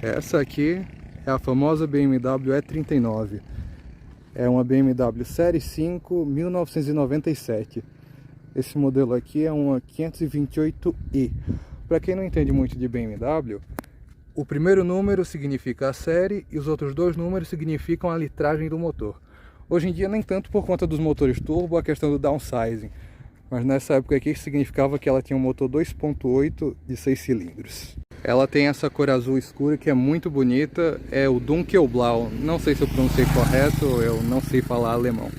Essa aqui é a famosa BMW E39. É uma BMW Série 5 1997. Esse modelo aqui é uma 528i. Para quem não entende muito de BMW, o primeiro número significa a série e os outros dois números significam a litragem do motor. Hoje em dia nem tanto por conta dos motores turbo, a questão do downsizing. Mas nessa época aqui significava que ela tinha um motor 2.8 de 6 cilindros. Ela tem essa cor azul escura que é muito bonita, é o Dunkelblau. Não sei se eu pronunciei correto, eu não sei falar alemão.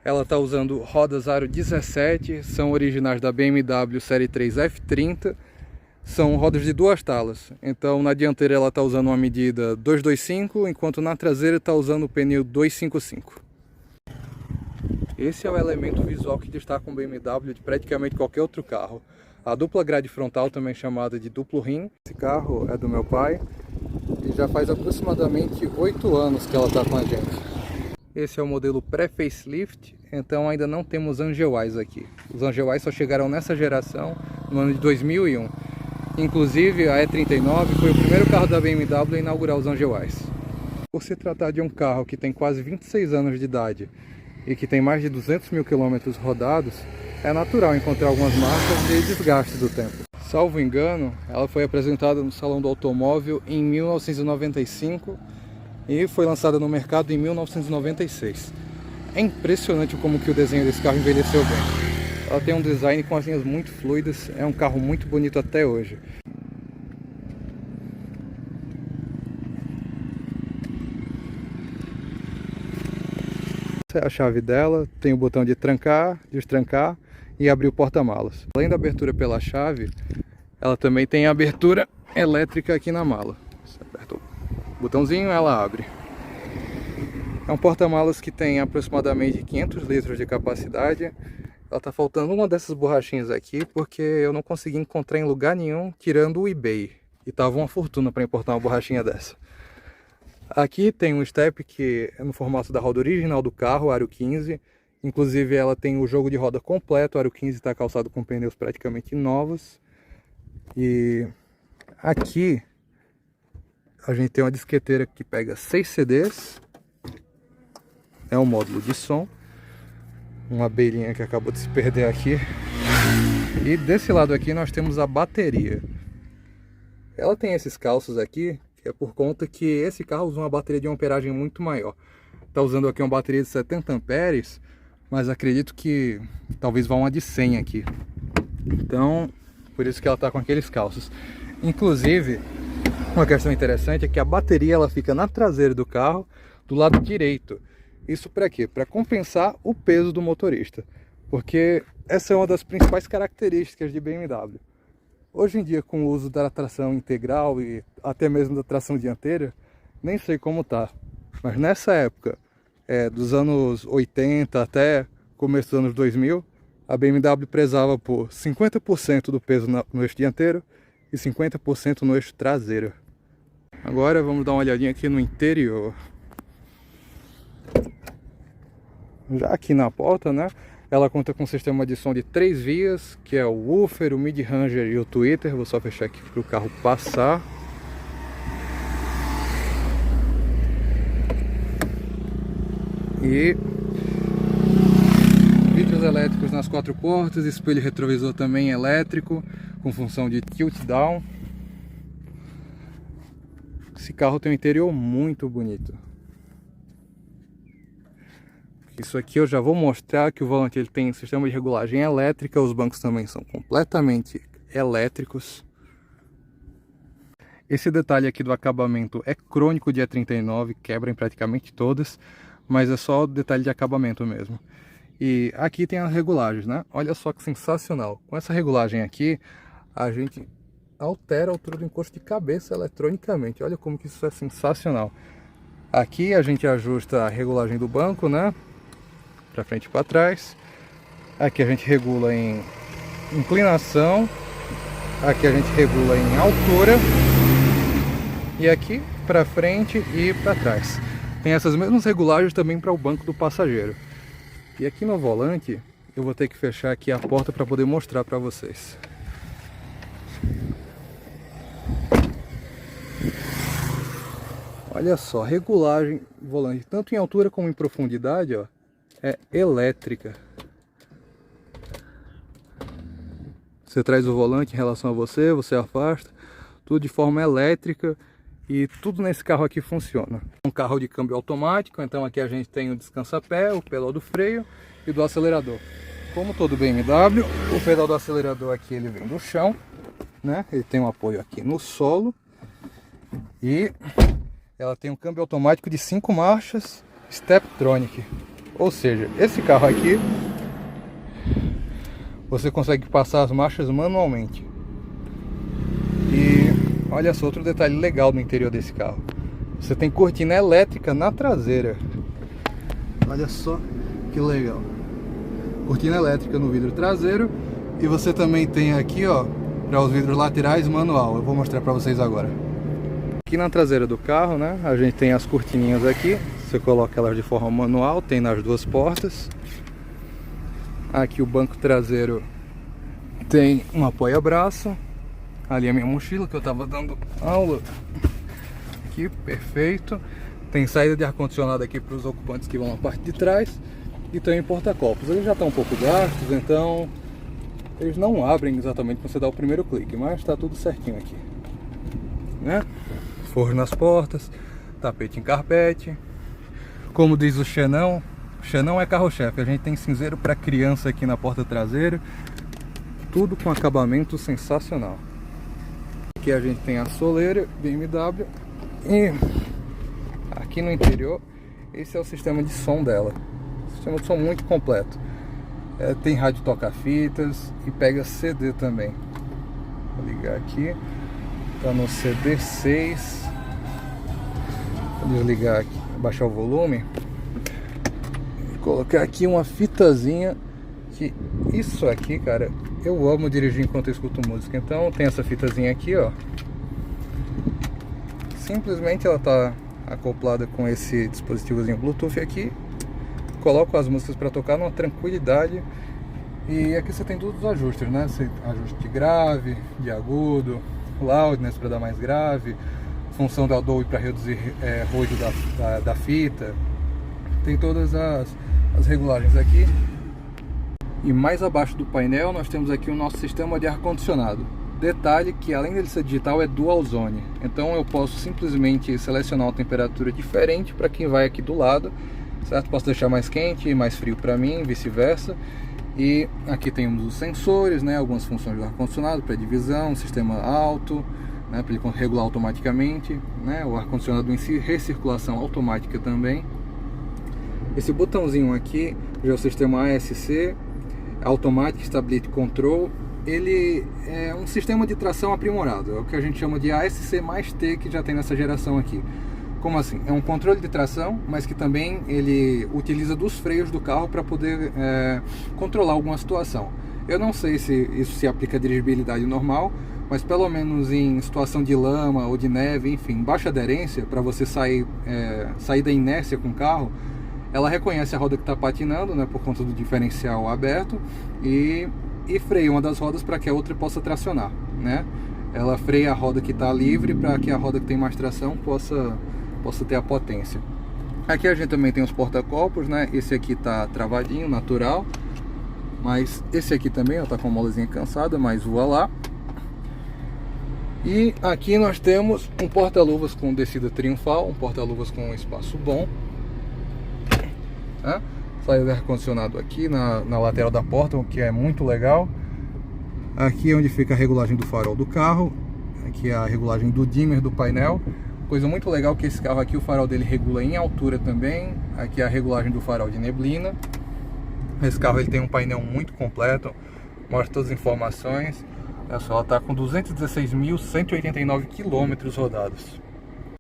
Ela está usando rodas aro 17, são originais da BMW Série 3 F30. São rodas de duas talas, então na dianteira ela está usando uma medida 225, enquanto na traseira está usando o pneu 255. Esse é o elemento visual que destaca um BMW de praticamente qualquer outro carro. A dupla grade frontal, também chamada de duplo rim. Esse carro é do meu pai e já faz aproximadamente 8 anos que ela está com a gente. Esse é o modelo pré-facelift, então ainda não temos Angel Eyes aqui. Os Angel Eyes só chegaram nessa geração no ano de 2001. Inclusive a E39 foi o primeiro carro da BMW a inaugurar os Angel Eyes. Por se tratar de um carro que tem quase 26 anos de idade e que tem mais de 200 mil quilômetros rodados, é natural encontrar algumas marcas de desgaste do tempo. Salvo engano, ela foi apresentada no Salão do Automóvel em 1995 e foi lançada no mercado em 1996. É impressionante como que o desenho desse carro envelheceu bem. Ela tem um design com as linhas muito fluidas, é um carro muito bonito até hoje. Essa é a chave dela, tem o botão de trancar, destrancar e abrir o porta-malas. Além da abertura pela chave, ela também tem a abertura elétrica aqui na mala. Você aperta o botãozinho, ela abre. É um porta-malas que tem aproximadamente 500 litros de capacidade. Ela tá faltando uma dessas borrachinhas aqui porque eu não consegui encontrar em lugar nenhum tirando o eBay. E tava uma fortuna para importar uma borrachinha dessa. Aqui tem um step que é no formato da roda original do carro, aro 15. Inclusive ela tem o jogo de roda completo, o aro 15 está calçado com pneus praticamente novos. E aqui a gente tem uma disqueteira que pega 6 CDs. É um módulo de som. Uma abelhinha que acabou de se perder aqui. E desse lado aqui nós temos a bateria. Ela tem esses calços aqui, que é por conta que esse carro usa uma bateria de uma amperagem muito maior. Está usando aqui uma bateria de 70 amperes, mas acredito que talvez vá uma de 100 aqui. Então, por isso que ela está com aqueles calços. Inclusive, uma questão interessante é que a bateria ela fica na traseira do carro, do lado direito. Isso para quê? Para compensar o peso do motorista. Porque essa é uma das principais características de BMW. Hoje em dia, com o uso da tração integral e até mesmo da tração dianteira, nem sei como tá. Mas nessa época, dos anos 80 até começo dos anos 2000, a BMW prezava por 50% do peso no eixo dianteiro e 50% no eixo traseiro. Agora vamos dar uma olhadinha aqui no interior. Já aqui na porta, né, ela conta com um sistema de som de 3 vias, que é o woofer, o mid-ranger e o tweeter. Vou só fechar aqui para o carro passar. E vidros elétricos nas 4 portas, espelho retrovisor também elétrico, com função de tilt down. Esse carro tem um interior muito bonito. Isso aqui eu já vou mostrar que o volante ele tem sistema de regulagem elétrica, os bancos também são completamente elétricos. Esse detalhe aqui do acabamento é crônico de E39, quebra em praticamente todas, mas é só detalhe de acabamento mesmo. E aqui tem as regulagens, né? Olha só que sensacional. Com essa regulagem aqui, a gente altera a altura do encosto de cabeça eletronicamente. Olha como que isso é sensacional. Aqui a gente ajusta a regulagem do banco, né? Para frente e para trás. Aqui a gente regula em inclinação. Aqui a gente regula em altura. E aqui para frente e para trás. Tem essas mesmas regulagens também para o banco do passageiro. E aqui no volante eu vou ter que fechar aqui a porta para poder mostrar para vocês. Olha só, regulagem do volante, tanto em altura como em profundidade, ó, é elétrica. Você traz o volante em relação a você, você afasta, tudo de forma elétrica e tudo nesse carro aqui funciona. Um carro de câmbio automático, então aqui a gente tem o descansa-pé, o pedal do freio e do acelerador. Como todo BMW, o pedal do acelerador aqui ele vem do chão, né? Ele tem um apoio aqui no solo e ela tem um câmbio automático de 5 marchas Steptronic. Ou seja, esse carro aqui você consegue passar as marchas manualmente. E olha só, outro detalhe legal no interior desse carro. Você tem cortina elétrica na traseira. Olha só que legal. Cortina elétrica no vidro traseiro. E você também tem aqui, ó, para os vidros laterais, manual. Eu vou mostrar para vocês agora. Aqui na traseira do carro, né, a gente tem as cortininhas aqui. Você coloca elas de forma manual, tem nas duas portas. Aqui o banco traseiro tem um apoia-braço. Ali a minha mochila que eu tava dando aula. Aqui, perfeito. Tem saída de ar-condicionado aqui para os ocupantes que vão na parte de trás. E tem porta-copos. Eles já estão um pouco gastos, então eles não abrem exatamente quando você dá o primeiro clique, mas está tudo certinho aqui, né? Forro nas portas, tapete em carpete. Como diz o Xenão é carro-chefe. A gente tem cinzeiro para criança aqui na porta traseira. Tudo com acabamento sensacional. Aqui a gente tem a soleira BMW. E aqui no interior, esse é o sistema de som dela. Sistema de som muito completo. Tem rádio toca-fitas e pega CD também. Vou ligar aqui. Tá no CD 6. Vou desligar aqui, baixar o volume. Colocar aqui uma fitazinha, que isso aqui, cara, eu amo dirigir enquanto eu escuto música. Então tem essa fitazinha aqui, ó. Simplesmente ela tá acoplada com esse dispositivozinho Bluetooth aqui. Coloco as músicas para tocar numa tranquilidade. E aqui você tem todos os ajustes, né? Ajuste de grave, de agudo, loudness para dar mais grave, função da Dolby para reduzir ruído da fita. Tem todas as regulagens aqui. E mais abaixo do painel nós temos aqui o nosso sistema de ar-condicionado. Detalhe que além dele ser digital é dual zone. Então eu posso simplesmente selecionar uma temperatura diferente para quem vai aqui do lado, certo? Posso deixar mais quente e mais frio para mim, vice-versa. E aqui temos os sensores, né? Algumas funções do ar-condicionado para divisão, sistema alto, né? Para ele regular automaticamente, né? O ar-condicionado em si, recirculação automática também. Esse botãozinho aqui já é o sistema ASC, Automatic Stability Control. Ele é um sistema de tração aprimorado, é o que a gente chama de ASC mais T, que já tem nessa geração aqui. Como assim? É um controle de tração, mas que também ele utiliza dos freios do carro para poder controlar alguma situação. Eu não sei se isso se aplica à dirigibilidade normal, mas pelo menos em situação de lama ou de neve, enfim, baixa aderência, para você sair da inércia com o carro, ela reconhece a roda que está patinando, né, por conta do diferencial aberto, e freia uma das rodas para que a outra possa tracionar, né? Ela freia a roda que está livre para que a roda que tem mais tração possa ter a potência. Aqui a gente também tem os porta-copos, né? Esse aqui tá travadinho, natural, mas esse aqui também, ó, tá com a molazinha cansada, mas voa lá. E aqui nós temos um porta-luvas com descida triunfal, um porta-luvas com um espaço bom, né? Saída de ar-condicionado aqui na lateral da porta, o que é muito legal. Aqui é onde fica a regulagem do farol do carro. Aqui é a regulagem do dimmer do painel. Coisa muito legal que esse carro aqui, o farol dele regula em altura também. Aqui é a regulagem do farol de neblina. Esse carro ele tem um painel muito completo, mostra todas as informações. Olha só, ela está com 216.189 km rodados.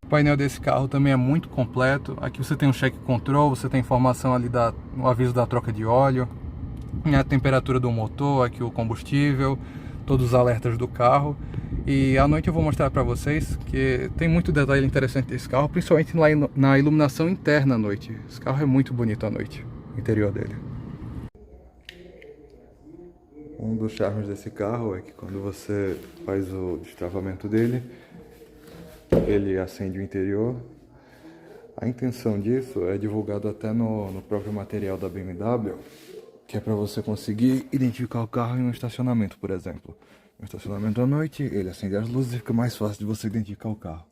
O painel desse carro também é muito completo. Aqui você tem um check control, você tem informação ali no aviso da troca de óleo, a temperatura do motor, aqui o combustível, todos os alertas do carro. E à noite eu vou mostrar para vocês que tem muito detalhe interessante desse carro, principalmente na iluminação interna à noite. Esse carro é muito bonito à noite, o interior dele. Um dos charmes desse carro é que quando você faz o destravamento dele, ele acende o interior A intenção disso é divulgado até no próprio material da BMW, que é para você conseguir identificar o carro em um estacionamento, por exemplo. No estacionamento à noite, ele acende as luzes e fica mais fácil de você identificar o carro.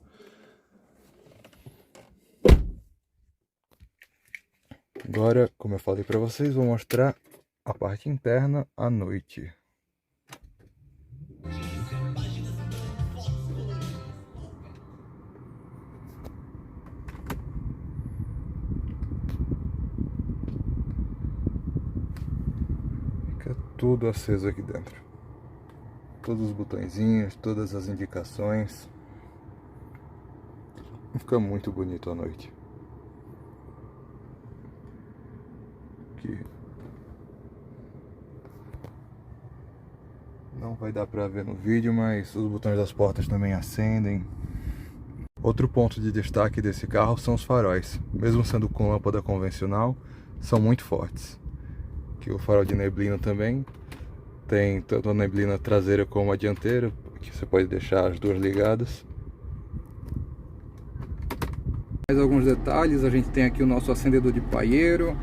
Agora, como eu falei para vocês, vou mostrar a parte interna à noite. Fica tudo aceso aqui dentro. Todos os botõezinhos, todas as indicações. Fica muito bonito à noite. Aqui. Não vai dar pra ver no vídeo, mas os botões das portas também acendem. Outro ponto de destaque desse carro são os faróis. Mesmo sendo com lâmpada convencional, são muito fortes. Aqui o farol de neblina também. Tem tanto a neblina traseira como a dianteira, que você pode deixar as duas ligadas. Mais alguns detalhes, a gente tem aqui o nosso acendedor de paieiro,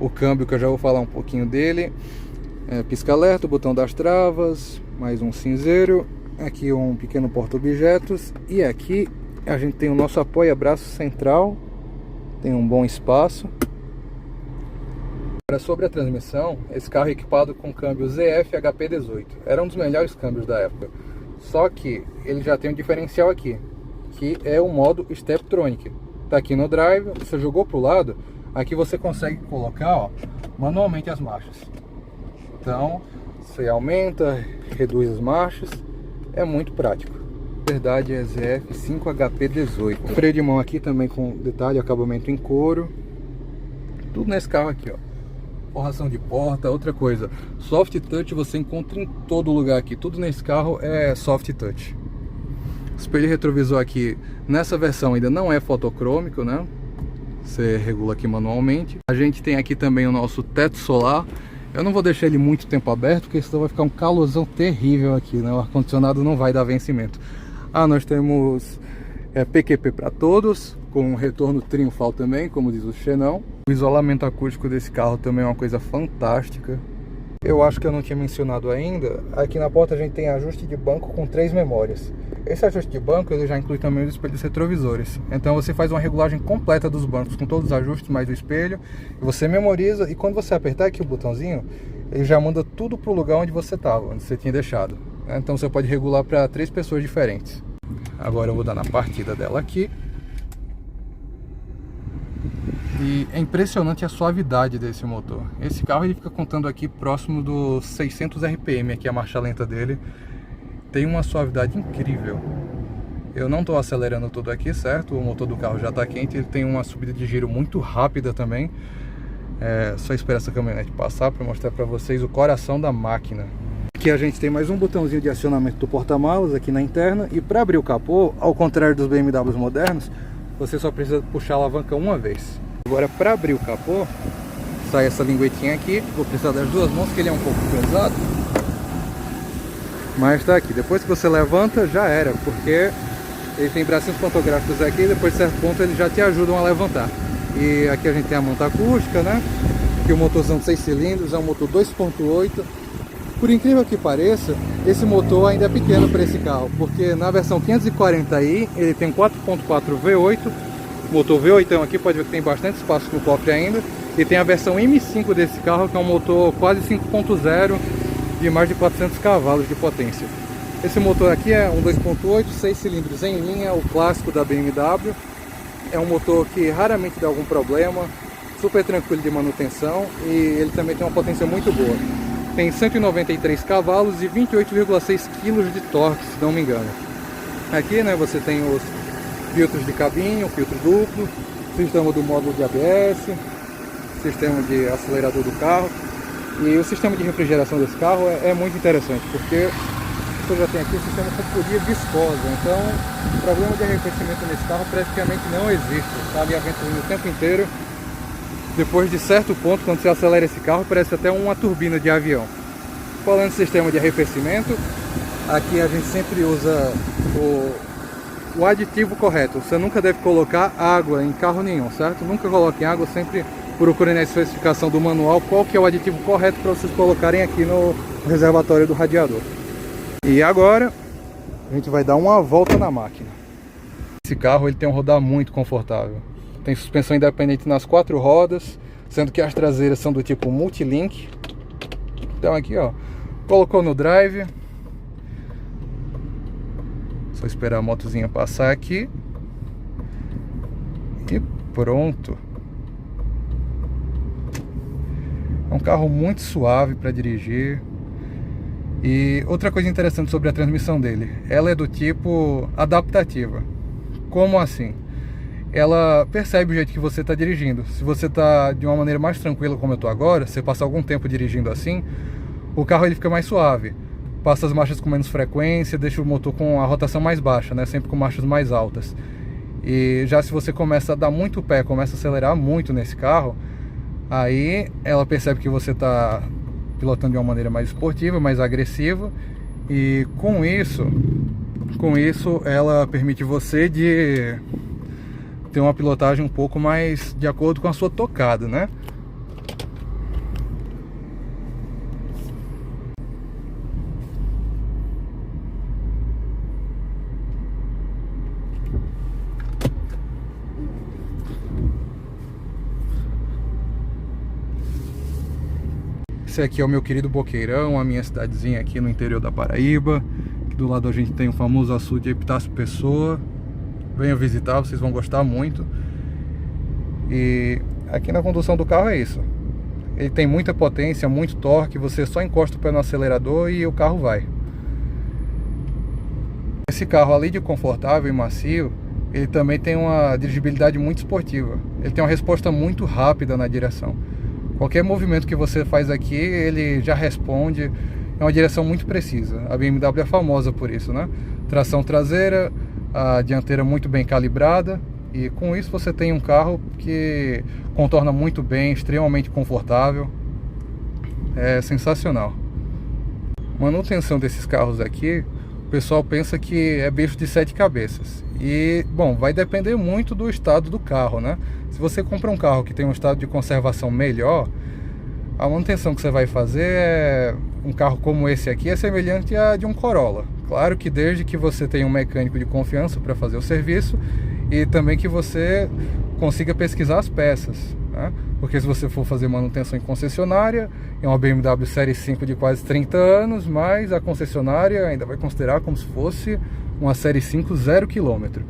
o câmbio que eu já vou falar um pouquinho dele, pisca-alerta, o botão das travas, mais um cinzeiro, aqui um pequeno porta-objetos e aqui a gente tem o nosso apoia-braço central, tem um bom espaço. Agora, sobre a transmissão, esse carro é equipado com câmbio ZF HP18, era um dos melhores câmbios da época, só que ele já tem um diferencial aqui, que é o modo Steptronic. Tá aqui no drive, você jogou pro lado, aqui você consegue colocar, ó, manualmente as marchas. Então, você aumenta, reduz as marchas, é muito prático. Na verdade é ZF5HP18. O freio de mão aqui também com detalhe, acabamento em couro. Tudo nesse carro aqui, ó. Forração de porta, outra coisa. Soft touch você encontra em todo lugar aqui. Tudo nesse carro é soft touch. Espelho retrovisor aqui, nessa versão ainda não é fotocrômico, né? Você regula aqui manualmente. A gente tem aqui também o nosso teto solar. Eu não vou deixar ele muito tempo aberto, porque senão vai ficar um calorzão terrível aqui, né? O ar-condicionado não vai dar vencimento. Nós temos PQP para todos, com um retorno triunfal também, como diz o Xenão. O isolamento acústico desse carro também é uma coisa fantástica. Eu acho que eu não tinha mencionado ainda, aqui na porta a gente tem ajuste de banco com 3 memórias. Esse ajuste de banco ele já inclui também os espelhos retrovisores. Então você faz uma regulagem completa dos bancos com todos os ajustes mais o espelho. Você memoriza e quando você apertar aqui o botãozinho, ele já manda tudo para o lugar onde você estava, onde você tinha deixado. Então você pode regular para 3 pessoas diferentes. Agora eu vou dar na partida dela aqui. E é impressionante a suavidade desse motor. Esse carro ele fica contando aqui próximo dos 600 RPM, aqui a marcha lenta dele. Tem uma suavidade incrível. Eu não estou acelerando tudo aqui, certo? O motor do carro já está quente, ele tem uma subida de giro muito rápida também. Só esperar essa caminhonete passar para mostrar para vocês o coração da máquina. Aqui a gente tem mais um botãozinho de acionamento do porta-malas aqui na interna. E para abrir o capô, ao contrário dos BMWs modernos, você só precisa puxar a alavanca uma vez. Agora para abrir o capô, sai essa linguetinha aqui. Vou precisar das duas mãos, que ele é um pouco pesado. Mas tá aqui, depois que você levanta já era, porque ele tem bracinhos pantográficos aqui e depois de certo ponto eles já te ajudam a levantar. E aqui a gente tem a manta acústica, né? Aqui o motorzão de 6 cilindros, é um motor 2.8. Por incrível que pareça, esse motor ainda é pequeno para esse carro, porque na versão 540i ele tem 4.4 V8, motor V8 aqui, pode ver que tem bastante espaço no cofre ainda, e tem a versão M5 desse carro, que é um motor quase 5.0, de mais de 400 cavalos de potência. Esse motor aqui é um 2.8, 6 cilindros em linha, o clássico da BMW. É um motor que raramente dá algum problema, super tranquilo de manutenção e ele também tem uma potência muito boa. Tem 193 cavalos e 28,6 kg de torque, se não me engano. Aqui, né, você tem os filtros de cabine, o filtro duplo, sistema do módulo de ABS, sistema de acelerador do carro. E o sistema de refrigeração desse carro é muito interessante, porque você já tem aqui o sistema com polia viscosa, então o problema de arrefecimento nesse carro praticamente não existe, está ali a ventoinha o tempo inteiro. Depois de certo ponto, quando você acelera esse carro, parece até uma turbina de avião. Falando em sistema de arrefecimento, aqui a gente sempre usa o aditivo correto. Você nunca deve colocar água em carro nenhum, certo? Nunca coloquem água, sempre procurem na especificação do manual qual que é o aditivo correto para vocês colocarem aqui no reservatório do radiador. E agora a gente vai dar uma volta na máquina. Esse carro ele tem um rodar muito confortável. Tem suspensão independente nas 4 rodas, sendo que as traseiras são do tipo multilink. Então aqui ó, colocou no drive. Só esperar a motozinha passar aqui. E pronto. É um carro muito suave para dirigir. E outra coisa interessante sobre a transmissão dele, ela é do tipo adaptativa. Como assim? Ela percebe o jeito que você está dirigindo. Se você está de uma maneira mais tranquila como eu estou agora, você passa algum tempo dirigindo assim, o carro ele fica mais suave. Passa as marchas com menos frequência, deixa o motor com a rotação mais baixa, né? Sempre com marchas mais altas. E já se você começa a dar muito pé, começa a acelerar muito nesse carro, aí ela percebe que você está pilotando de uma maneira mais esportiva, mais agressiva, e com isso ela permite você de ter uma pilotagem um pouco mais de acordo com a sua tocada, né? Esse aqui é o meu querido Boqueirão, a minha cidadezinha aqui no interior da Paraíba. Aqui do lado a gente tem o famoso açude Epitácio Pessoa. Venham visitar, vocês vão gostar muito. E aqui na condução do carro é isso. Ele tem muita potência, muito torque. Você só encosta o pé no acelerador e o carro vai. Esse carro, além de confortável e macio, ele também tem uma dirigibilidade muito esportiva. Ele tem uma resposta muito rápida na direção. Qualquer movimento que você faz aqui, ele já responde. É uma direção muito precisa. A BMW é famosa por isso, né? Tração traseira, a dianteira muito bem calibrada. E com isso você tem um carro que contorna muito bem, extremamente confortável. É sensacional. Manutenção desses carros aqui, o pessoal pensa que é bicho de 7 cabeças. E, bom, vai depender muito do estado do carro, né? Se você compra um carro que tem um estado de conservação melhor, a manutenção que você vai fazer é... Um carro como esse aqui é semelhante a de um Corolla. Claro que desde que você tenha um mecânico de confiança para fazer o serviço e também que você consiga pesquisar as peças, né? Porque se você for fazer manutenção em concessionária, é uma BMW Série 5 de quase 30 anos, mas a concessionária ainda vai considerar como se fosse uma Série 5 0 km.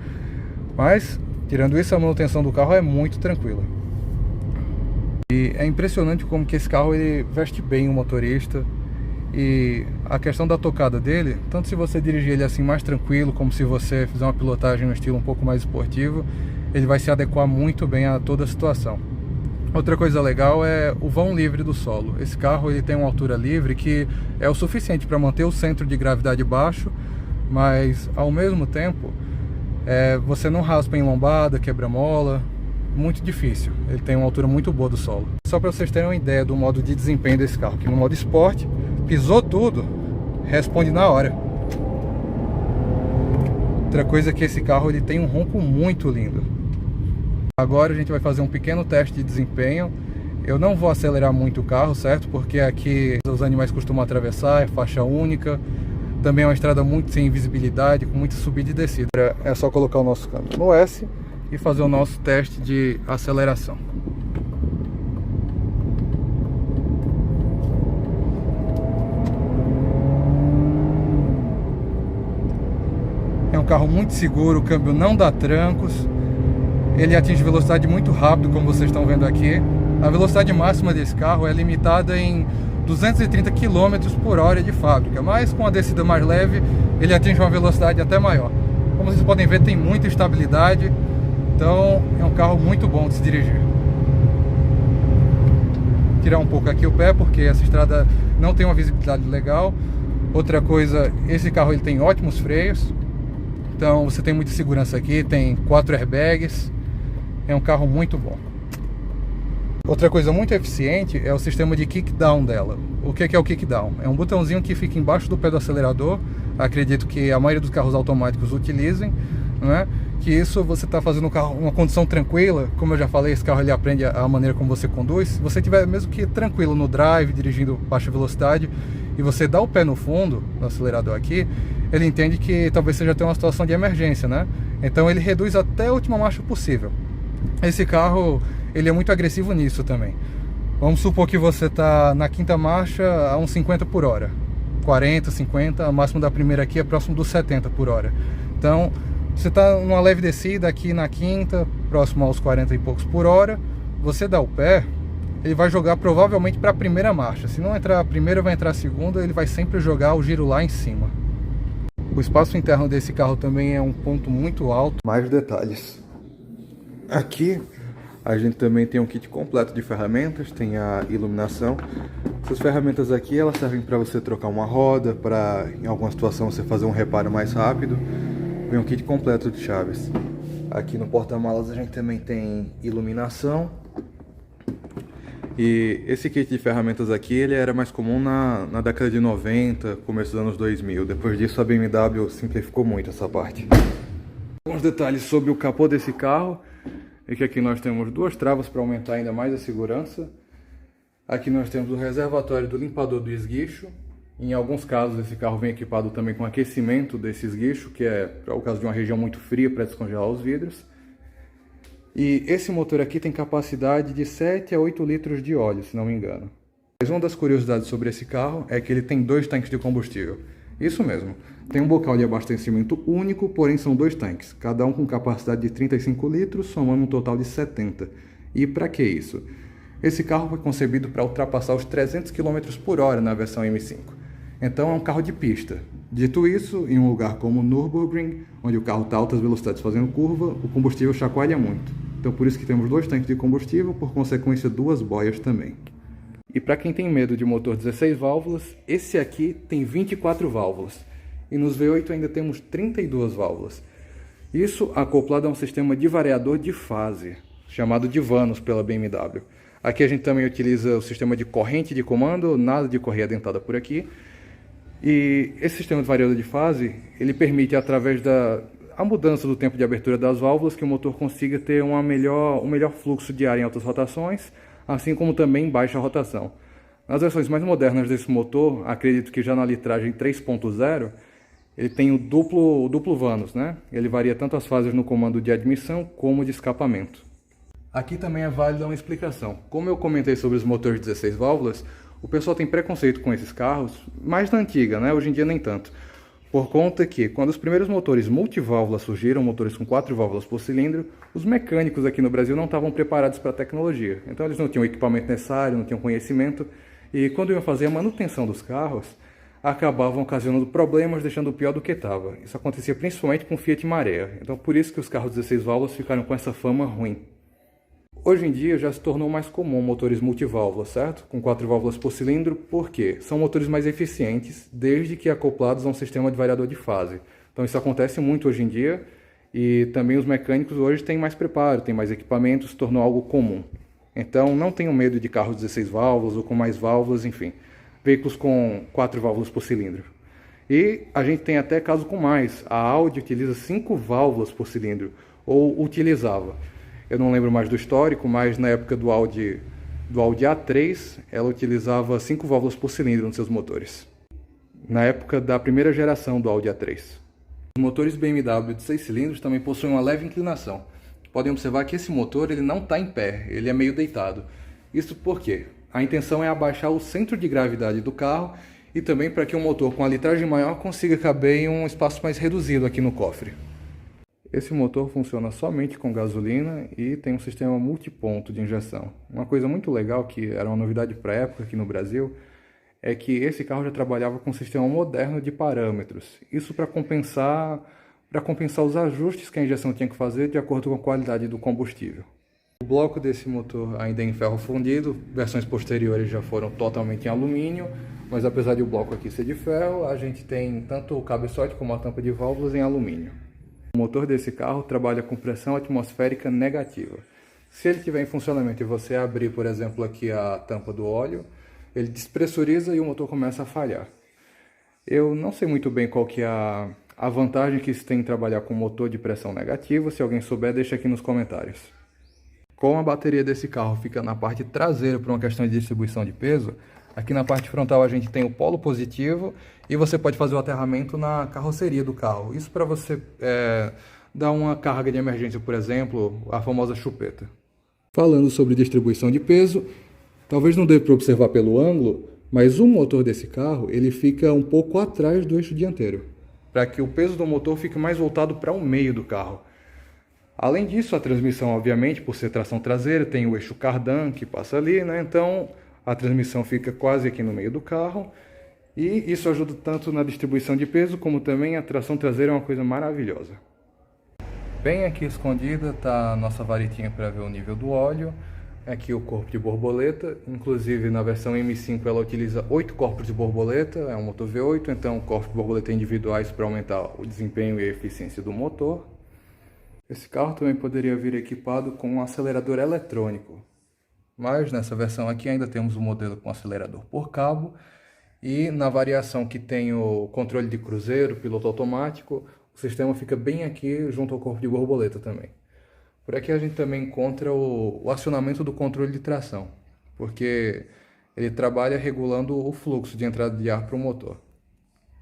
Mas, tirando isso, a manutenção do carro é muito tranquila. E é impressionante como que esse carro ele veste bem o motorista. E a questão da tocada dele, tanto se você dirigir ele assim mais tranquilo, como se você fizer uma pilotagem no estilo um pouco mais esportivo, ele vai se adequar muito bem a toda a situação. Outra coisa legal é o vão livre do solo. Esse carro ele tem uma altura livre que é o suficiente para manter o centro de gravidade baixo, mas ao mesmo tempo você não raspa em lombada, quebra-mola, muito difícil. Ele tem uma altura muito boa do solo. Só para vocês terem uma ideia do modo de desempenho desse carro, que no modo esporte, pisou tudo, responde na hora. Outra coisa é que esse carro ele tem um ronco muito lindo. Agora a gente vai fazer um pequeno teste de desempenho. Eu não vou acelerar muito o carro, certo? Porque aqui os animais costumam atravessar, é faixa única. Também é uma estrada muito sem visibilidade, com muita subida e descida. É só colocar o nosso câmbio no S e fazer o nosso teste de aceleração. É um carro muito seguro, o câmbio não dá trancos. Ele atinge velocidade muito rápido, como vocês estão vendo aqui. A velocidade máxima desse carro é limitada em 230 km por hora de fábrica, mas com a descida mais leve, ele atinge uma velocidade até maior. Como vocês podem ver, tem muita estabilidade, então é um carro muito bom de se dirigir. Tirar um pouco aqui o pé, porque essa estrada não tem uma visibilidade legal. Outra coisa, esse carro ele tem ótimos freios, então você tem muita segurança aqui, tem 4 airbags. É um carro muito bom. Outra coisa muito eficiente é o sistema de kickdown dela. O que é o kickdown? É um botãozinho que fica embaixo do pé do acelerador. Acredito que a maioria dos carros automáticos utilizem, né? Que isso você está fazendo um carro, uma condução tranquila, como eu já falei, esse carro ele aprende a maneira como você conduz. Se você estiver mesmo que tranquilo no drive, dirigindo baixa velocidade, e você dá o pé no fundo, no acelerador aqui, ele entende que talvez seja até uma situação de emergência, né? Então ele reduz até a última marcha possível. Esse carro, ele é muito agressivo nisso também. Vamos supor que você está na quinta marcha a uns 50 por hora. 40, 50, o máximo da primeira aqui é próximo dos 70 por hora. Então, você está numa leve descida aqui na quinta, próximo aos 40 e poucos por hora, você dá o pé, ele vai jogar provavelmente para a primeira marcha. Se não entrar a primeira, vai entrar a segunda, ele vai sempre jogar o giro lá em cima. O espaço interno desse carro também é um ponto muito alto. Mais detalhes. Aqui a gente também tem um kit completo de ferramentas, tem a iluminação. Essas ferramentas aqui, elas servem para você trocar uma roda, para em alguma situação você fazer um reparo mais rápido. Vem um kit completo de chaves. Aqui no porta-malas a gente também tem iluminação. E esse kit de ferramentas aqui, ele era mais comum na década de 90, começo dos anos 2000. Depois disso a BMW simplificou muito essa parte. Alguns detalhes sobre o capô desse carro é que aqui nós temos duas travas para aumentar ainda mais a segurança. Aqui nós temos o reservatório do limpador do esguicho. Em alguns casos esse carro vem equipado também com aquecimento desse esguicho, que é para o caso de uma região muito fria para descongelar os vidros. E esse motor aqui tem capacidade de 7 a 8 litros de óleo, se não me engano. Mas uma das curiosidades sobre esse carro é que ele tem 2 tanques de combustível. Isso mesmo, tem um bocal de abastecimento único, porém são 2 tanques, cada um com capacidade de 35 litros, somando um total de 70. E para que isso? Esse carro foi concebido para ultrapassar os 300 km por hora na versão M5. Então é um carro de pista. Dito isso, em um lugar como Nürburgring, onde o carro está a altas velocidades fazendo curva, o combustível chacoalha muito. Então por isso que temos 2 tanques de combustível, por consequência 2 boias também. E para quem tem medo de motor 16 válvulas, esse aqui tem 24 válvulas. E nos V8 ainda temos 32 válvulas. Isso acoplado a um sistema de variador de fase, chamado de Vanos pela BMW. Aqui a gente também utiliza o sistema de corrente de comando, nada de correia dentada por aqui. E esse sistema de variador de fase, ele permite, através da mudança do tempo de abertura das válvulas, que o motor consiga ter um melhor fluxo de ar em altas rotações, assim como também em baixa rotação. Nas versões mais modernas desse motor, acredito que já na litragem 3.0, ele tem o duplo Vanos, né? Ele varia tanto as fases no comando de admissão como de escapamento. Aqui também é válida uma explicação. Como eu comentei sobre os motores 16 válvulas, o pessoal tem preconceito com esses carros, mais na antiga, né? Hoje em dia nem tanto. Por conta que, quando os primeiros motores multiválvulas surgiram, motores com 4 válvulas por cilindro, os mecânicos aqui no Brasil não estavam preparados para a tecnologia. Então eles não tinham o equipamento necessário, não tinham conhecimento, e quando iam fazer a manutenção dos carros, acabavam ocasionando problemas, deixando pior do que estava. Isso acontecia principalmente com o Fiat Marea. Então por isso que os carros 16 válvulas ficaram com essa fama ruim. Hoje em dia já se tornou mais comum motores multiválvulas, certo? Com 4 válvulas por cilindro, por quê? São motores mais eficientes, desde que acoplados a um sistema de variador de fase. Então isso acontece muito hoje em dia, e também os mecânicos hoje têm mais preparo, têm mais equipamentos, se tornou algo comum. Então não tenham medo de carros 16 válvulas ou com mais válvulas, enfim. Veículos com 4 válvulas por cilindro. E a gente tem até caso com mais. A Audi utiliza 5 válvulas por cilindro, ou utilizava. Eu não lembro mais do histórico, mas na época do Audi A3, ela utilizava 5 válvulas por cilindro nos seus motores. Na época da primeira geração do Audi A3. Os motores BMW de 6 cilindros também possuem uma leve inclinação. Podem observar que esse motor ele não está em pé, ele é meio deitado. Isso porque a intenção é abaixar o centro de gravidade do carro e também para que um motor com a litragem maior consiga caber em um espaço mais reduzido aqui no cofre. Esse motor funciona somente com gasolina e tem um sistema multiponto de injeção. Uma coisa muito legal, que era uma novidade para a época aqui no Brasil, é que esse carro já trabalhava com um sistema moderno de parâmetros. Isso para compensar os ajustes que a injeção tinha que fazer de acordo com a qualidade do combustível. O bloco desse motor ainda é em ferro fundido, versões posteriores já foram totalmente em alumínio, mas apesar de o bloco aqui ser de ferro, a gente tem tanto o cabeçote como a tampa de válvulas em alumínio. O motor desse carro trabalha com pressão atmosférica negativa. Se ele estiver em funcionamento e você abrir, por exemplo, aqui a tampa do óleo, ele despressuriza e o motor começa a falhar. Eu não sei muito bem qual que é a A vantagem que se tem em trabalhar com motor de pressão negativa, se alguém souber, deixa aqui nos comentários. Como a bateria desse carro fica na parte traseira por uma questão de distribuição de peso, aqui na parte frontal a gente tem o polo positivo e você pode fazer o aterramento na carroceria do carro. Isso para você dar uma carga de emergência, por exemplo, a famosa chupeta. Falando sobre distribuição de peso, talvez não dê para observar pelo ângulo, mas o motor desse carro ele fica um pouco atrás do eixo dianteiro, para que o peso do motor fique mais voltado para o meio do carro. Além disso, a transmissão, obviamente, por ser tração traseira, tem o eixo cardan que passa ali, né? Então a transmissão fica quase aqui no meio do carro e isso ajuda tanto na distribuição de peso como também a tração traseira é uma coisa maravilhosa. Bem aqui escondida está a nossa varetinha para ver o nível do óleo. Aqui o corpo de borboleta, inclusive na versão M5 ela utiliza 8 corpos de borboleta, é um motor V8, então corpos de borboleta individuais para aumentar o desempenho e a eficiência do motor. Esse carro também poderia vir equipado com um acelerador eletrônico, mas nessa versão aqui ainda temos o modelo com acelerador por cabo e na variação que tem o controle de cruzeiro, piloto automático, o sistema fica bem aqui junto ao corpo de borboleta também. Por aqui a gente também encontra o acionamento do controle de tração, porque ele trabalha regulando o fluxo de entrada de ar para o motor.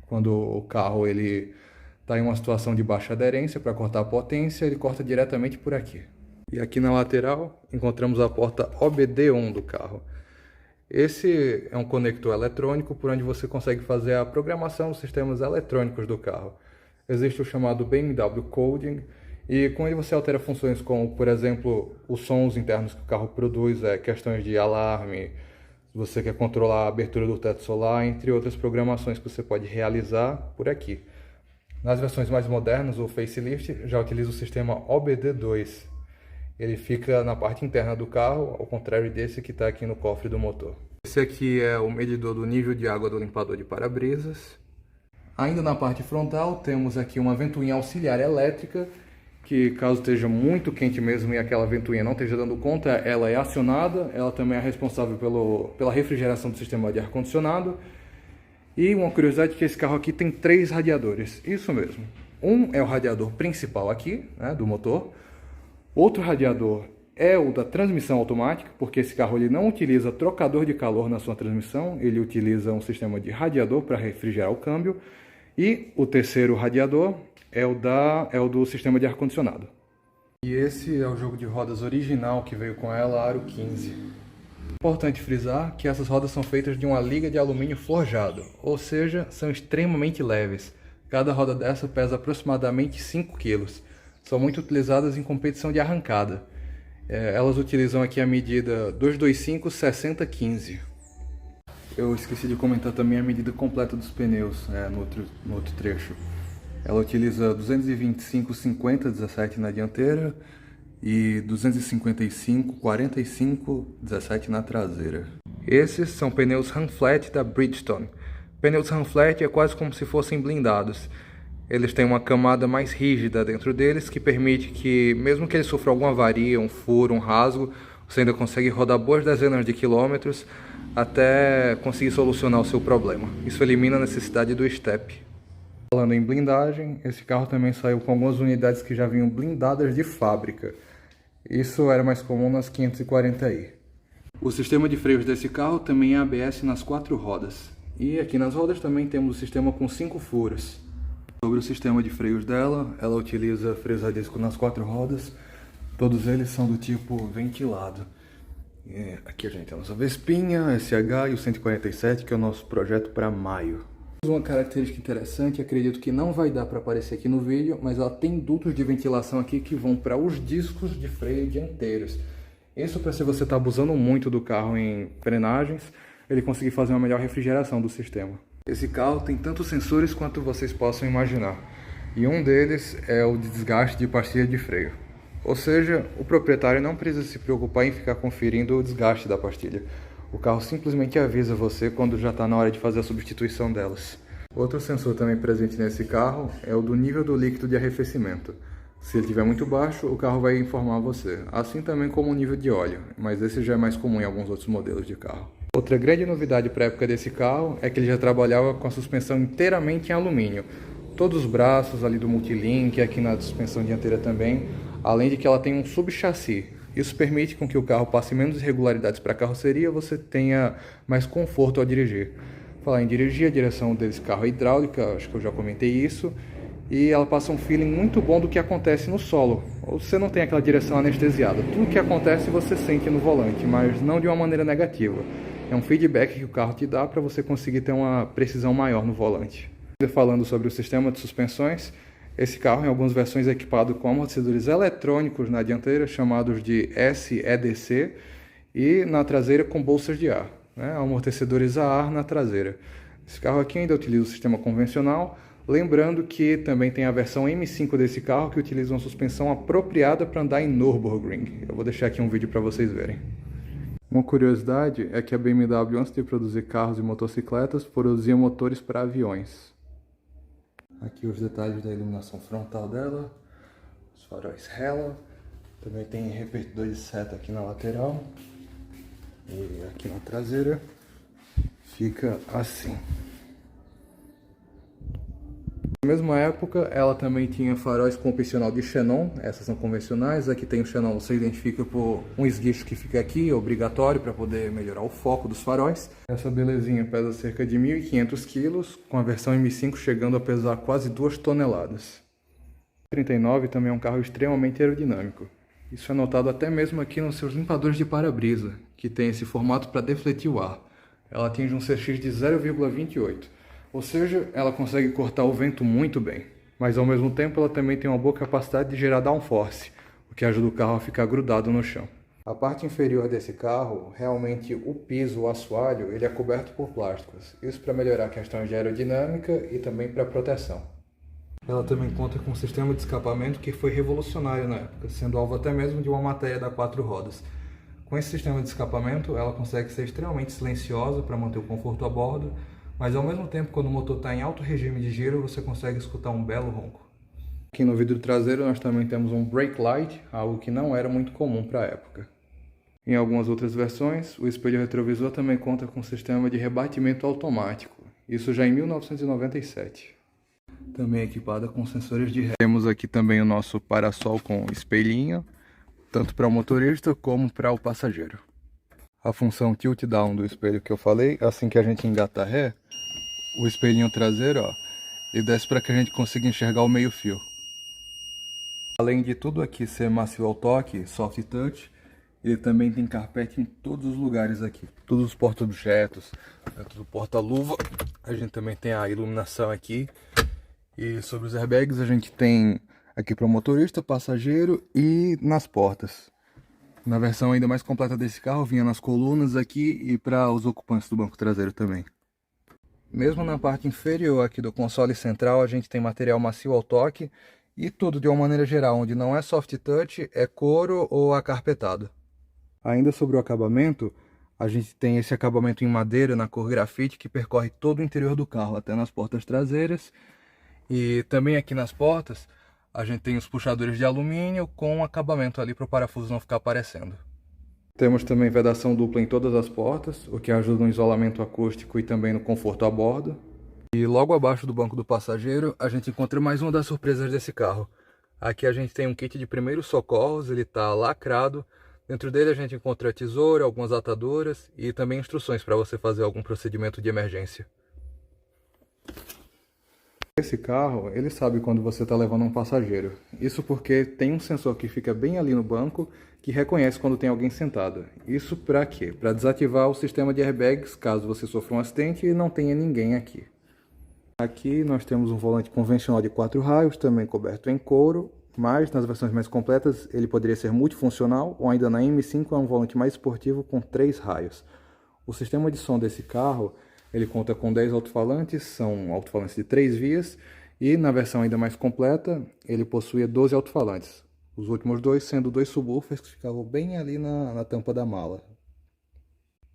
Quando o carro está em uma situação de baixa aderência, para cortar a potência, ele corta diretamente por aqui. E aqui na lateral encontramos a porta OBD1 do carro. Esse é um conector eletrônico por onde você consegue fazer a programação dos sistemas eletrônicos do carro. Existe o chamado BMW Coding, e com ele você altera funções como, por exemplo, os sons internos que o carro produz, questões de alarme, se você quer controlar a abertura do teto solar, entre outras programações que você pode realizar por aqui. Nas versões mais modernas, o facelift já utiliza o sistema OBD2. Ele fica na parte interna do carro, ao contrário desse que está aqui no cofre do motor. Esse aqui é o medidor do nível de água do limpador de para-brisas. Ainda na parte frontal temos aqui uma ventoinha auxiliar elétrica, que caso esteja muito quente mesmo e aquela ventoinha não esteja dando conta, ela é acionada, ela também é responsável pela refrigeração do sistema de ar-condicionado. E uma curiosidade é que esse carro aqui tem 3 radiadores, isso mesmo. Um é o radiador principal aqui, né, do motor. Outro radiador é o da transmissão automática, porque esse carro ele não utiliza trocador de calor na sua transmissão, ele utiliza um sistema de radiador para refrigerar o câmbio. E o terceiro radiador é o do sistema de ar-condicionado. E esse é o jogo de rodas original que veio com ela, Aro 15. Importante frisar que essas rodas são feitas de uma liga de alumínio forjado, ou seja, são extremamente leves. Cada roda dessa pesa aproximadamente 5 kg. São muito utilizadas em competição de arrancada. Elas utilizam aqui a medida 225/60/15. Eu esqueci de comentar também a medida completa dos pneus no outro trecho. Ela utiliza 225/50/17 na dianteira e 255/45/17 na traseira. Esses são pneus Runflat da Bridgestone. Pneus Runflat é quase como se fossem blindados. Eles têm uma camada mais rígida dentro deles que permite que, mesmo que ele sofra alguma avaria, um furo, um rasgo, você ainda consegue rodar boas dezenas de quilômetros até conseguir solucionar o seu problema. Isso elimina a necessidade do step. Falando em blindagem, esse carro também saiu com algumas unidades que já vinham blindadas de fábrica. Isso era mais comum nas 540i. O sistema de freios desse carro também é ABS nas 4 rodas. E aqui nas rodas também temos o sistema com 5 furos. Sobre o sistema de freios dela, ela utiliza freios a disco nas 4 rodas. Todos eles são do tipo ventilado. Aqui a gente tem a nossa Vespinha, SH e o 147, que é o nosso projeto para maio. Uma característica interessante, acredito que não vai dar para aparecer aqui no vídeo, mas ela tem dutos de ventilação aqui que vão para os discos de freio dianteiros. Isso para se você está abusando muito do carro em frenagens, ele conseguir fazer uma melhor refrigeração do sistema. Esse carro tem tantos sensores quanto vocês possam imaginar, e um deles é o de desgaste de pastilha de freio. Ou seja, o proprietário não precisa se preocupar em ficar conferindo o desgaste da pastilha. O carro simplesmente avisa você quando já está na hora de fazer a substituição delas. Outro sensor também presente nesse carro é o do nível do líquido de arrefecimento. Se ele estiver muito baixo, o carro vai informar você, assim também como o nível de óleo, mas esse já é mais comum em alguns outros modelos de carro. Outra grande novidade para a época desse carro é que ele já trabalhava com a suspensão inteiramente em alumínio, todos os braços ali do multilink, aqui na suspensão dianteira também, além de que ela tem um subchassi. Isso permite com que o carro passe menos irregularidades para a carroceria, você tenha mais conforto ao dirigir. Falar em dirigir, a direção desse carro é hidráulica, acho que eu já comentei isso, e ela passa um feeling muito bom do que acontece no solo. Você não tem aquela direção anestesiada, tudo que acontece você sente no volante, mas não de uma maneira negativa. É um feedback que o carro te dá para você conseguir ter uma precisão maior no volante. Falando sobre o sistema de suspensões, esse carro em algumas versões é equipado com amortecedores eletrônicos na dianteira, chamados de SEDC, e na traseira com bolsas de ar, né? Amortecedores a ar na traseira. Esse carro aqui ainda utiliza o sistema convencional, lembrando que também tem a versão M5 desse carro que utiliza uma suspensão apropriada para andar em Nürburgring. Eu vou deixar aqui um vídeo para vocês verem. Uma curiosidade é que a BMW, antes de produzir carros e motocicletas, produzia motores para aviões. Aqui os detalhes da iluminação frontal dela, os faróis Hella, também tem repetidor de seta aqui na lateral e aqui na traseira fica assim. Na mesma época, ela também tinha faróis com opcional de xenon, essas são convencionais. Aqui tem o xenon, você identifica por um esguicho que fica aqui, obrigatório para poder melhorar o foco dos faróis. Essa belezinha pesa cerca de 1.500 kg, com a versão M5 chegando a pesar quase 2 toneladas. O 39 também é um carro extremamente aerodinâmico. Isso é notado até mesmo aqui nos seus limpadores de para-brisa, que tem esse formato para defletir o ar. Ela atinge um CX de 0,28. Ou seja, ela consegue cortar o vento muito bem, mas ao mesmo tempo ela também tem uma boa capacidade de gerar downforce, o que ajuda o carro a ficar grudado no chão. A parte inferior desse carro, realmente o piso, o assoalho, ele é coberto por plásticos, isso para melhorar questões de aerodinâmica e também para proteção. Ela também conta com um sistema de escapamento que foi revolucionário na época, sendo alvo até mesmo de uma matéria da 4 rodas. Com esse sistema de escapamento, ela consegue ser extremamente silenciosa para manter o conforto a bordo, mas ao mesmo tempo, quando o motor está em alto regime de giro, você consegue escutar um belo ronco. Aqui no vidro traseiro nós também temos um brake light, algo que não era muito comum para a época. Em algumas outras versões, o espelho retrovisor também conta com um sistema de rebatimento automático, isso já em 1997. Também equipada com sensores de ré. Temos aqui também o nosso parasol com espelhinho, tanto para o motorista como para o passageiro. A função tilt down do espelho que eu falei, assim que a gente engata a ré, o espelhinho traseiro, ó, ele desce para que a gente consiga enxergar o meio fio. Além de tudo aqui ser macio ao toque, soft touch, ele também tem carpete em todos os lugares aqui. Todos os porta-objetos, dentro do porta-luva, a gente também tem a iluminação aqui. E sobre os airbags a gente tem aqui para o motorista, passageiro e nas portas. Na versão ainda mais completa desse carro, vinha nas colunas aqui e para os ocupantes do banco traseiro também. Mesmo na parte inferior aqui do console central, a gente tem material macio ao toque e tudo de uma maneira geral, onde não é soft touch, é couro ou acarpetado. Ainda sobre o acabamento, a gente tem esse acabamento em madeira na cor grafite que percorre todo o interior do carro, até nas portas traseiras. E também aqui nas portas, a gente tem os puxadores de alumínio com um acabamento ali para o parafuso não ficar aparecendo. Temos também vedação dupla em todas as portas, o que ajuda no isolamento acústico e também no conforto a bordo. E logo abaixo do banco do passageiro, a gente encontra mais uma das surpresas desse carro. Aqui a gente tem um kit de primeiros socorros, ele está lacrado. Dentro dele a gente encontra tesoura, algumas ataduras e também instruções para você fazer algum procedimento de emergência. Esse carro, ele sabe quando você está levando um passageiro. Isso porque tem um sensor que fica bem ali no banco que reconhece quando tem alguém sentado. Isso para quê? Para desativar o sistema de airbags caso você sofra um acidente e não tenha ninguém aqui. Aqui nós temos um volante convencional de 4 raios, também coberto em couro, mas nas versões mais completas ele poderia ser multifuncional ou ainda na M5 é um volante mais esportivo com 3 raios. O sistema de som desse carro, ele conta com 10 alto-falantes, são alto-falantes de 3 vias, e na versão ainda mais completa, ele possui 12 alto-falantes. Os últimos dois sendo 2 subwoofers que ficavam bem ali na tampa da mala.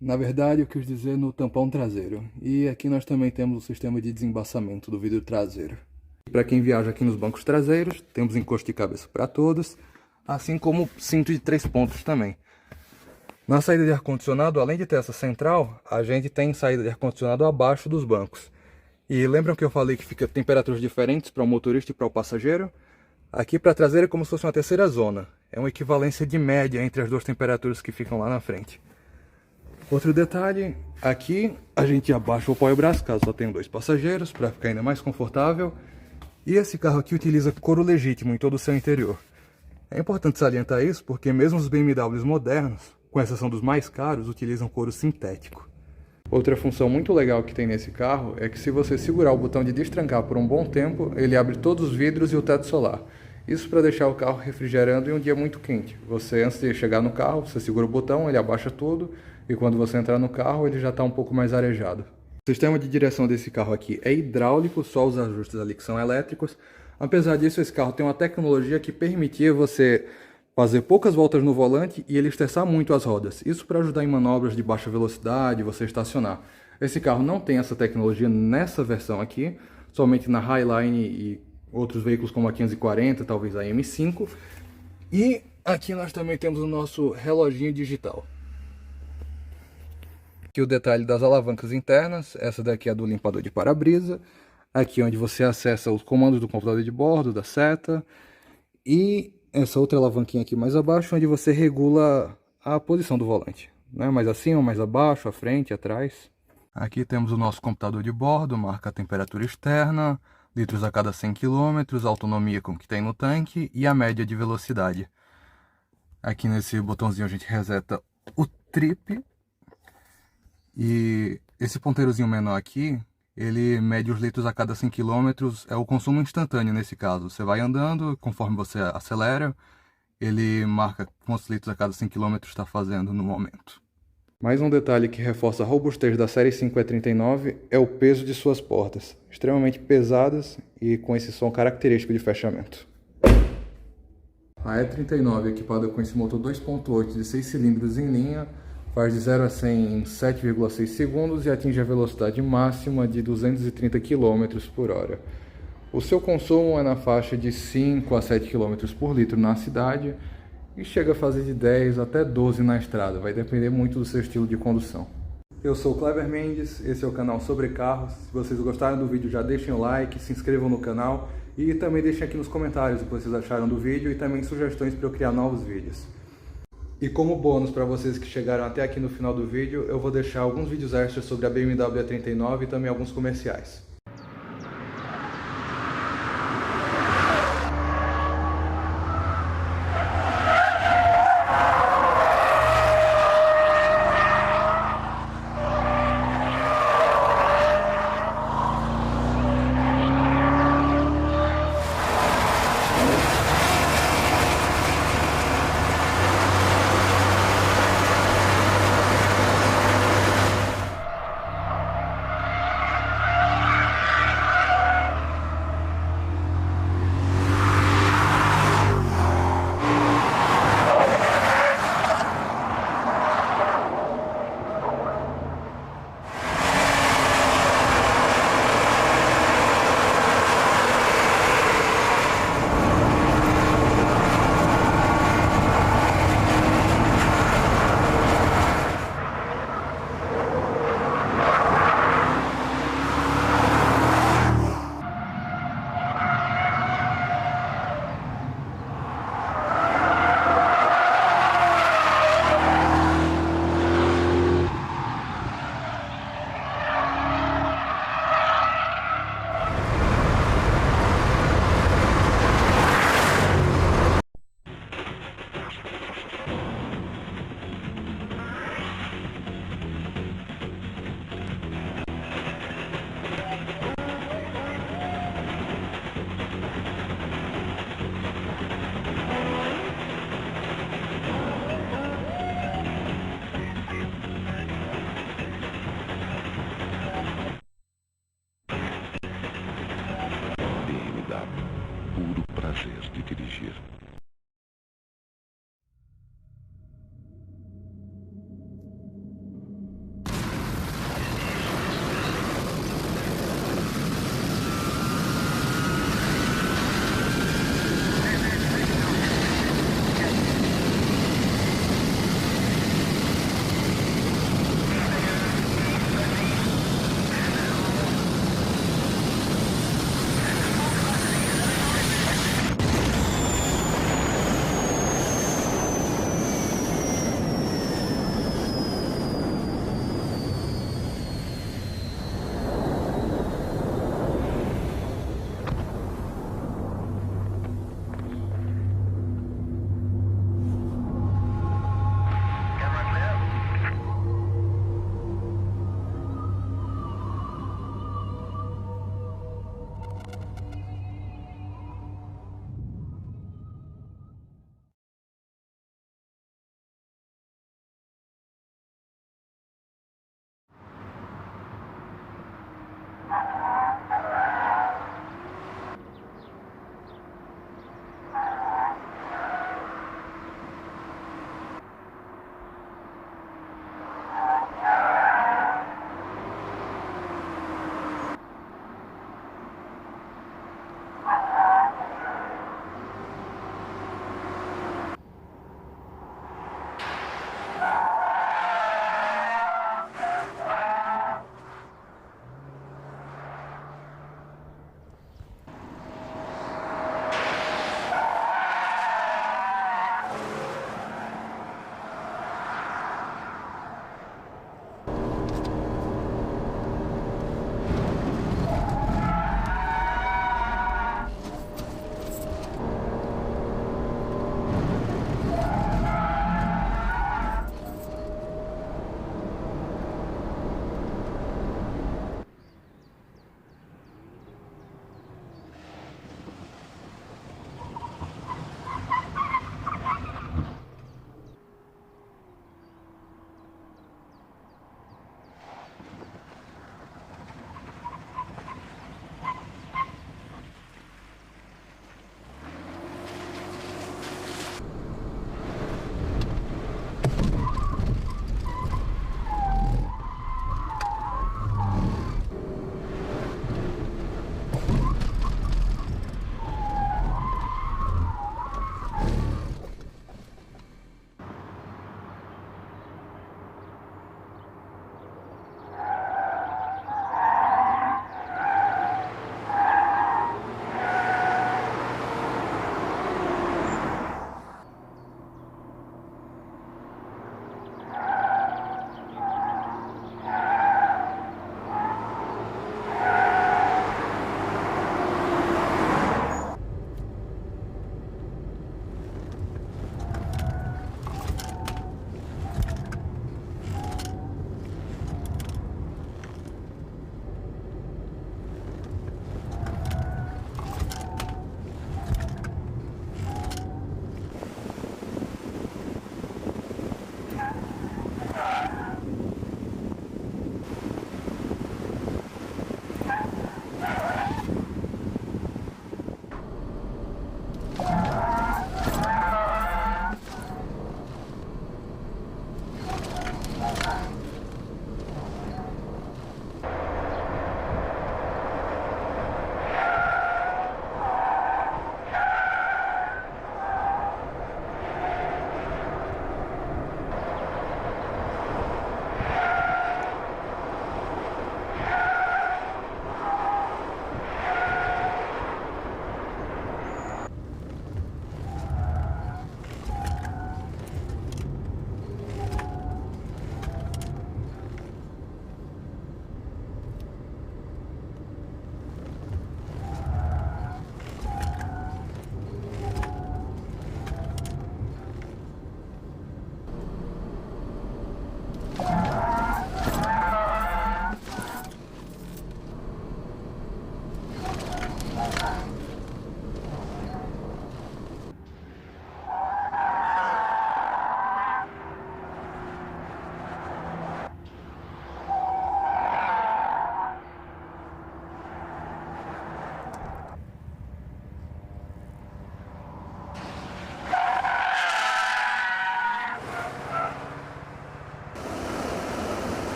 Na verdade, eu quis dizer no tampão traseiro. E aqui nós também temos o sistema de desembaçamento do vidro traseiro. Para quem viaja aqui nos bancos traseiros, temos encosto de cabeça para todos, assim como cinto de 3 pontos também. Na saída de ar-condicionado, além de ter essa central, a gente tem saída de ar-condicionado abaixo dos bancos. E lembram que eu falei que fica temperaturas diferentes para o motorista e para o passageiro? Aqui para a traseira é como se fosse uma terceira zona. É uma equivalência de média entre as duas temperaturas que ficam lá na frente. Outro detalhe, aqui a gente abaixa o apoio-braço, caso só tenham 2 passageiros, para ficar ainda mais confortável. E esse carro aqui utiliza couro legítimo em todo o seu interior. É importante salientar isso porque mesmo os BMWs modernos, com exceção dos mais caros, utilizam couro sintético. Outra função muito legal que tem nesse carro é que se você segurar o botão de destrancar por um bom tempo, ele abre todos os vidros e o teto solar. Isso para deixar o carro refrigerando em um dia muito quente. Você, antes de chegar no carro, você segura o botão, ele abaixa tudo, e quando você entrar no carro, ele já está um pouco mais arejado. O sistema de direção desse carro aqui é hidráulico, só os ajustes ali que são elétricos. Apesar disso, esse carro tem uma tecnologia que permitia você fazer poucas voltas no volante e ele estressar muito as rodas. Isso para ajudar em manobras de baixa velocidade, você estacionar. Esse carro não tem essa tecnologia nessa versão aqui, somente na Highline e outros veículos como a 540, talvez a M5. E aqui nós também temos o nosso reloginho digital. Aqui o detalhe das alavancas internas, essa daqui é a do limpador de para-brisa. Aqui onde você acessa os comandos do computador de bordo, da seta. E essa outra alavanquinha aqui mais abaixo, onde você regula a posição do volante, né? Mais acima, mais abaixo, à frente, atrás. Aqui temos o nosso computador de bordo, marca a temperatura externa, litros a cada 100 km, a autonomia com que tem no tanque e a média de velocidade. Aqui nesse botãozinho a gente reseta o trip. E esse ponteirozinho menor aqui, ele mede os litros a cada 100 km, é o consumo instantâneo nesse caso. Você vai andando, conforme você acelera, ele marca quantos litros a cada 100 km está fazendo no momento. Mais um detalhe que reforça a robustez da série 5E39 é o peso de suas portas, extremamente pesadas e com esse som característico de fechamento. A E39 equipada com esse motor 2.8 de 6 cilindros em linha, faz de 0 a 100 em 7,6 segundos e atinge a velocidade máxima de 230 km por hora. O seu consumo é na faixa de 5 a 7 km por litro na cidade e chega a fazer de 10 até 12 na estrada, vai depender muito do seu estilo de condução. Eu sou o Kleber Mendes, esse é o canal sobre carros. Se vocês gostaram do vídeo, já deixem o like, se inscrevam no canal e também deixem aqui nos comentários o que vocês acharam do vídeo e também sugestões para eu criar novos vídeos. E como bônus para vocês que chegaram até aqui no final do vídeo, eu vou deixar alguns vídeos extras sobre a BMW E39 e também alguns comerciais. BMW, puro prazer de dirigir.